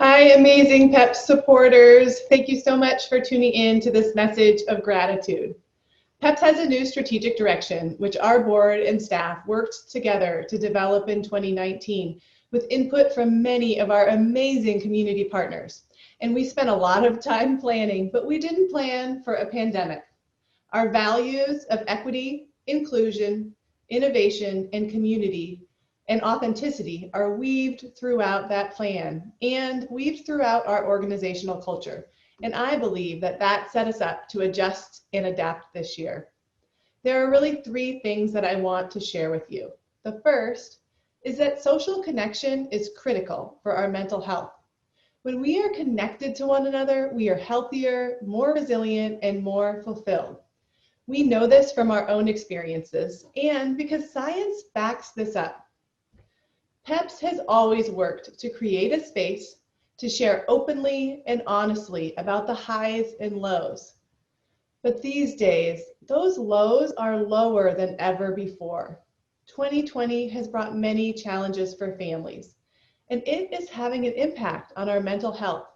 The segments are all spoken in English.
Hi, amazing PEPS supporters. Thank you so much for tuning in to this message of gratitude. PEPS has a new strategic direction, which our board and staff worked together to develop in 2019 with input from many of our amazing community partners. And we spent a lot of time planning, but we didn't plan for a pandemic. Our values of equity, inclusion, innovation, and community and authenticity are weaved throughout that plan and weaved throughout our organizational culture. And I believe that that set us up to adjust and adapt this year. There are really three things that I want to share with you. The first is that social connection is critical for our mental health. When we are connected to one another, we are healthier, more resilient, and more fulfilled. We know this from our own experiences and because science backs this up. PEPS has always worked to create a space to share openly and honestly about the highs and lows. But these days, those lows are lower than ever before. 2020 has brought many challenges for families, and it is having an impact on our mental health.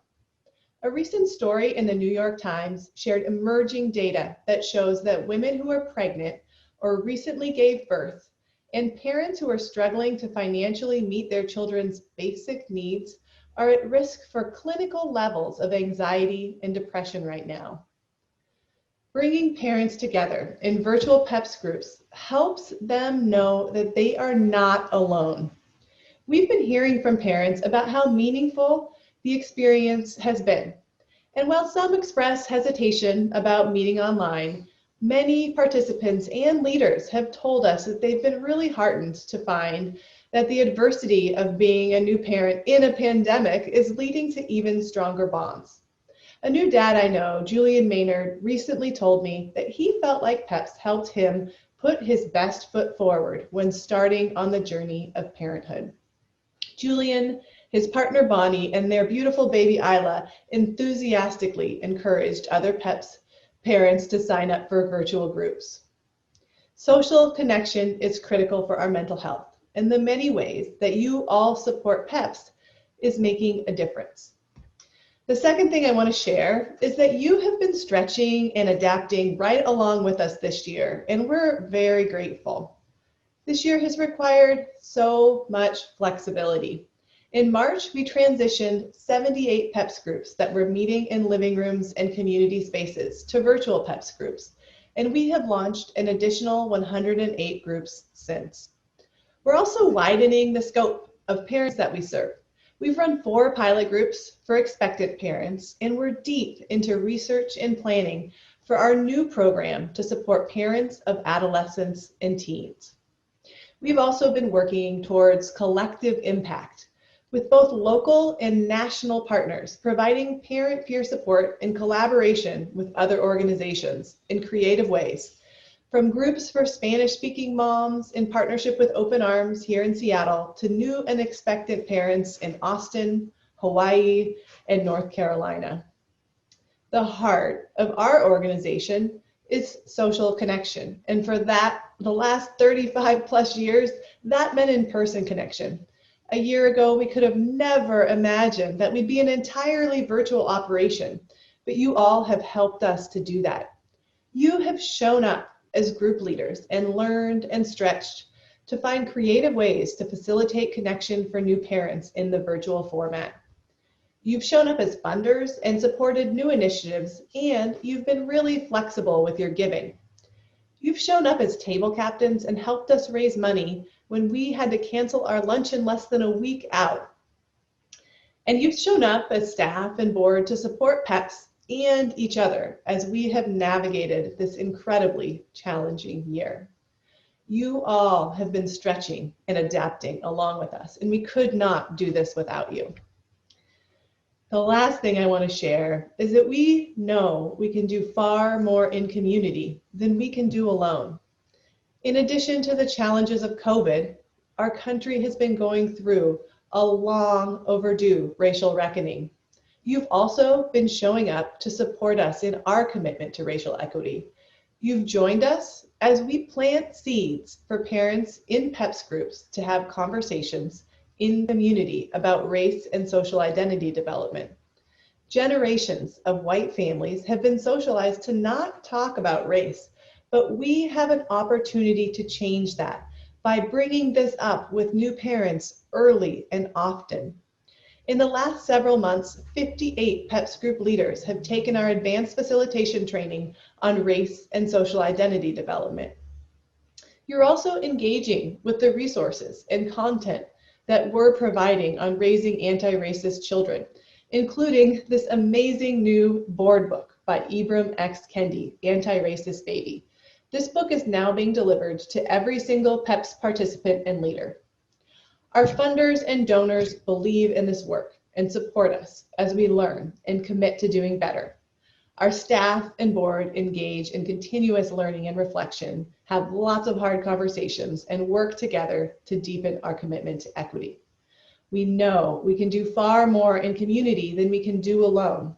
A recent story in the New York Times shared emerging data that shows that women who are pregnant or recently gave birth and parents who are struggling to financially meet their children's basic needs are at risk for clinical levels of anxiety and depression right now. Bringing parents together in virtual PEPS groups helps them know that they are not alone. We've been hearing from parents about how meaningful the experience has been. And while some express hesitation about meeting online, many participants and leaders have told us that they've been really heartened to find that the adversity of being a new parent in a pandemic is leading to even stronger bonds. A new dad I know, Julian Maynard, recently told me that he felt like PEPS helped him put his best foot forward when starting on the journey of parenthood. Julian, his partner Bonnie, and their beautiful baby Isla enthusiastically encouraged other PEPS parents to sign up for virtual groups. Social connection is critical for our mental health, and the many ways that you all support PEPS is making a difference. The second thing I want to share is that you have been stretching and adapting right along with us this year, and we're very grateful. This year has required so much flexibility. In March, we transitioned 78 PEPS groups that were meeting in living rooms and community spaces to virtual PEPS groups, and we have launched an additional 108 groups since. We're also widening the scope of parents that we serve. We've run 4 pilot groups for expectant parents, and we're deep into research and planning for our new program to support parents of adolescents and teens. We've also been working towards collective impact with both local and national partners, providing parent peer support in collaboration with other organizations in creative ways, from groups for Spanish-speaking moms in partnership with Open Arms here in Seattle to new and expectant parents in Austin, Hawaii, and North Carolina. The heart of our organization is social connection, and for that, the last 35 plus years, that meant in-person connection. A year ago, we could have never imagined that we'd be an entirely virtual operation, but you all have helped us to do that. You have shown up as group leaders and learned and stretched to find creative ways to facilitate connection for new parents in the virtual format. You've shown up as funders and supported new initiatives, and you've been really flexible with your giving. You've shown up as table captains and helped us raise money when we had to cancel our luncheon less than a week out. And you've shown up as staff and board to support PEPS and each other as we have navigated this incredibly challenging year. You all have been stretching and adapting along with us, and we could not do this without you. The last thing I want to share is that we know we can do far more in community than we can do alone. In addition to the challenges of COVID, our country has been going through a long overdue racial reckoning. You've also been showing up to support us in our commitment to racial equity. You've joined us as we plant seeds for parents in PEPS groups to have conversations in community about race and social identity development. Generations of white families have been socialized to not talk about race, but we have an opportunity to change that by bringing this up with new parents early and often. In the last several months, 58 PEPS group leaders have taken our advanced facilitation training on race and social identity development. You're also engaging with the resources and content that we're providing on raising anti-racist children, including this amazing new board book by Ibram X. Kendi, Anti-Racist Baby. This book is now being delivered to every single PEPS participant and leader. Our funders and donors believe in this work and support us as we learn and commit to doing better. Our staff and board engage in continuous learning and reflection, have lots of hard conversations, and work together to deepen our commitment to equity. We know we can do far more in community than we can do alone.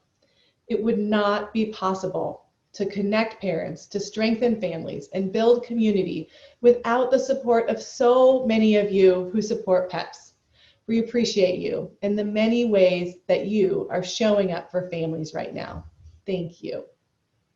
It would not be possible to connect parents, to strengthen families, and build community without the support of so many of you who support PEPS. We appreciate you and the many ways that you are showing up for families right now. Thank you.